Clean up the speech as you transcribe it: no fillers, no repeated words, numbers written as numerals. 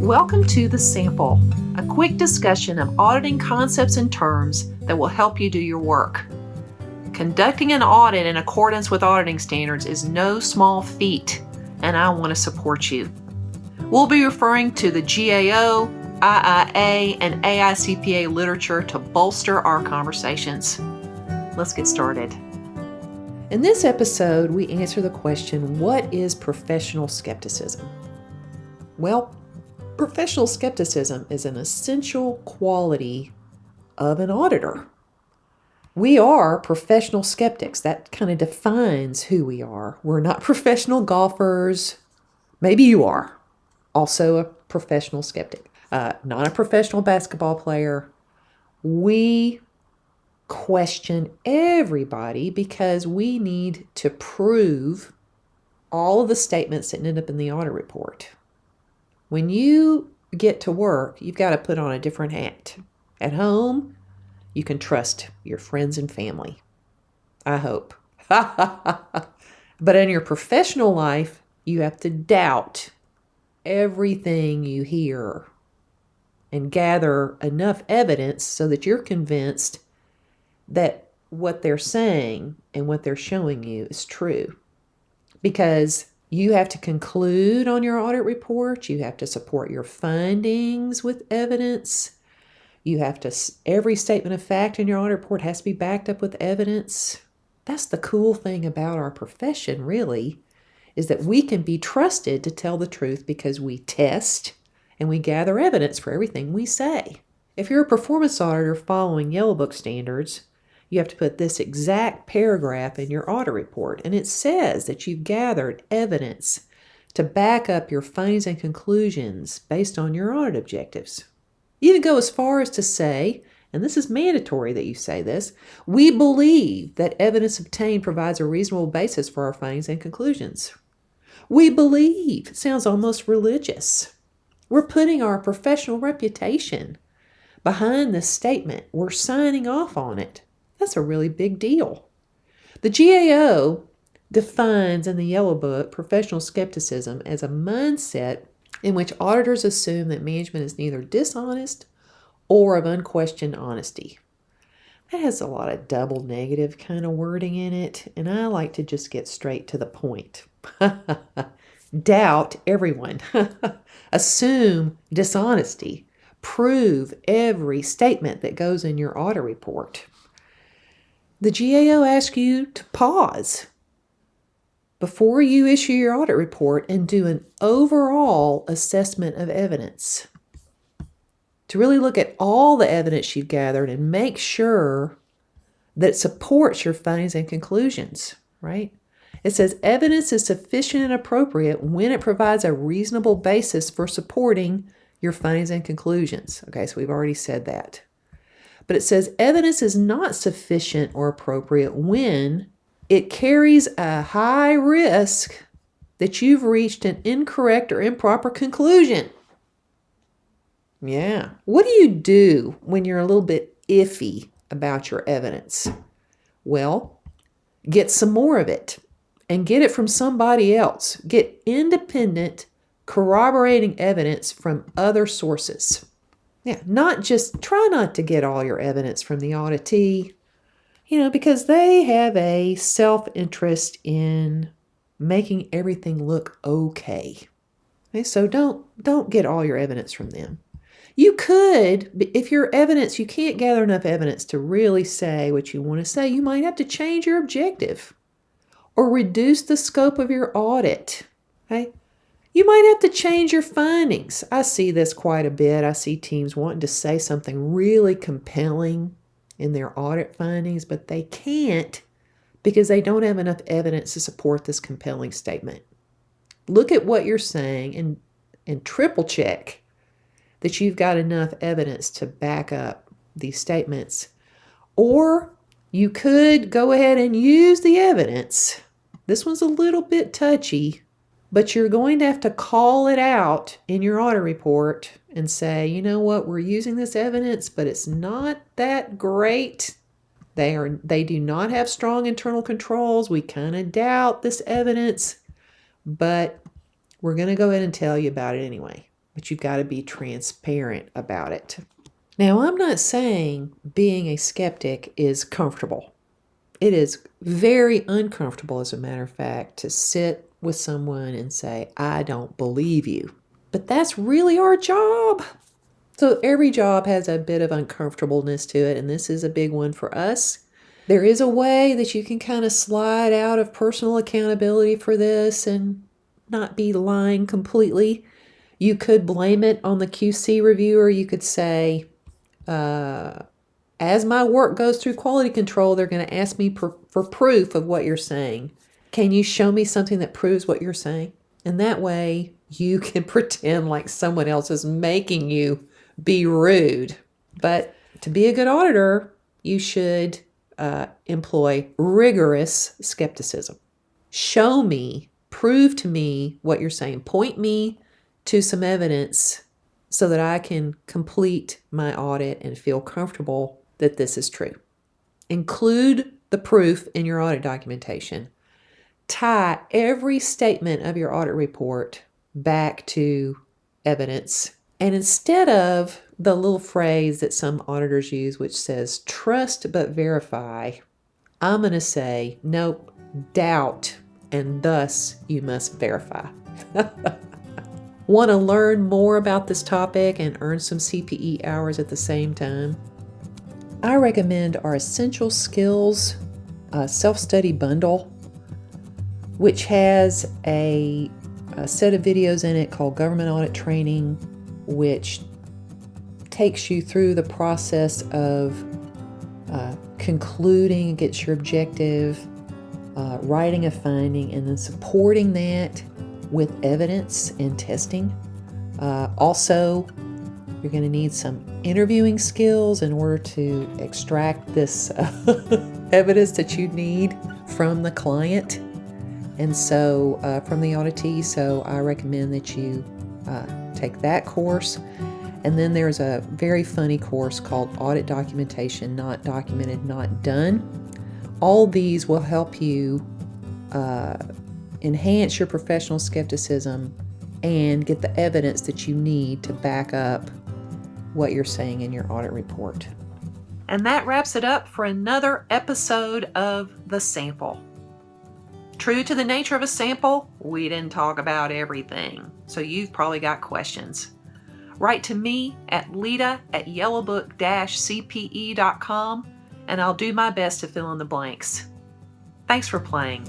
Welcome to The Sample, a quick discussion of auditing concepts and terms that will help you do your work. Conducting an audit in accordance with auditing standards is no small feat, and I want to support you. We'll be referring to the GAO, IIA, and AICPA literature to bolster our conversations. Let's get started. In this episode, we answer the question, what is professional skepticism? Well, professional skepticism is an essential quality of an auditor. We are professional skeptics. That kind of defines who we are. We're not professional golfers. Maybe you are also a professional skeptic, not a professional basketball player. We question everybody because we need to prove all of the statements that end up in the audit report. When you get to work, you've got to put on a different hat. At home, you can trust your friends and family. I hope. But in your professional life, you have to doubt everything you hear and gather enough evidence so that you're convinced that what they're saying and what they're showing you is true. Because you have to conclude on your audit report. You have to support your findings with evidence. You have to, every statement of fact in your audit report has to be backed up with evidence. That's the cool thing about our profession, really, is that we can be trusted to tell the truth because we test and we gather evidence for everything we say. If you're a performance auditor following Yellowbook standards, you have to put this exact paragraph in your audit report, and it says that you've gathered evidence to back up your findings and conclusions based on your audit objectives. You even go as far as to say, and this is mandatory that you say this, we believe that evidence obtained provides a reasonable basis for our findings and conclusions. We believe. It sounds almost religious. We're putting our professional reputation behind this statement. We're signing off on it. That's a really big deal. The GAO defines in the Yellow Book professional skepticism as a mindset in which auditors assume that management is neither dishonest or of unquestioned honesty. That has a lot of double negative kind of wording in it, and I like to just get straight to the point. Doubt everyone. Assume dishonesty. Prove every statement that goes in your audit report. The GAO asks you to pause before you issue your audit report and do an overall assessment of evidence. To really look at all the evidence you've gathered and make sure that it supports your findings and conclusions, right? It says evidence is sufficient and appropriate when it provides a reasonable basis for supporting your findings and conclusions. Okay, so we've already said that. But it says evidence is not sufficient or appropriate when it carries a high risk that you've reached an incorrect or improper conclusion. Yeah. What do you do when you're a little bit iffy about your evidence? Well, get some more of it and get it from somebody else. Get independent, corroborating evidence from other sources. Yeah, try not to get all your evidence from the auditee, because they have a self-interest in making everything look okay. So don't get all your evidence from them. You could, if your evidence, you can't gather enough evidence to really say what you want to say, you might have to change your objective or reduce the scope of your audit. Okay? You might have to change your findings. I see this quite a bit. I see teams wanting to say something really compelling in their audit findings, but they can't because they don't have enough evidence to support this compelling statement. Look at what you're saying and triple check that you've got enough evidence to back up these statements. Or you could go ahead and use the evidence. This one's a little bit touchy, but you're going to have to call it out in your audit report and say, you know what, we're using this evidence, but it's not that great. They do not have strong internal controls. We kind of doubt this evidence, but we're going to go ahead and tell you about it anyway. but you've got to be transparent about it. Now, I'm not saying being a skeptic is comfortable. It is very uncomfortable, as a matter of fact, to sit with someone and say, I don't believe you. But that's really our job. So every job has a bit of uncomfortableness to it, and this is a big one for us. There is a way that you can kind of slide out of personal accountability for this and not be lying completely. You could blame it on the QC reviewer. You could say, as my work goes through quality control, they're going to ask me for proof of what you're saying. Can you show me something that proves what you're saying? And that way you can pretend like someone else is making you be rude. But to be a good auditor, you should employ rigorous skepticism. Show me, prove to me what you're saying. Point me to some evidence so that I can complete my audit and feel comfortable that this is true. Include the proof in your audit documentation. Tie every statement of your audit report back to evidence. And instead of the little phrase that some auditors use, which says, trust but verify, I'm going to say, nope, doubt, and thus you must verify. Want to learn more about this topic and earn some CPE hours at the same time? I recommend our Essential Skills self-study bundle, which has a set of videos in it called Government Audit Training, which takes you through the process of concluding against your objective, writing a finding, and then supporting that with evidence and testing. Also, you're going to need some interviewing skills in order to extract this evidence that you need from the client and so from the auditee. So I recommend that you take that course. And then there's a very funny course called Audit Documentation, Not Documented, Not Done. All these will help you enhance your professional skepticism and get the evidence that you need to back up what you're saying in your audit report. And that wraps it up for another episode of The Sample. True to the nature of a sample, we didn't talk about everything, so you've probably got questions. Write to me at Leita@Yellowbook-CPE.com, and I'll do my best to fill in the blanks. Thanks for playing.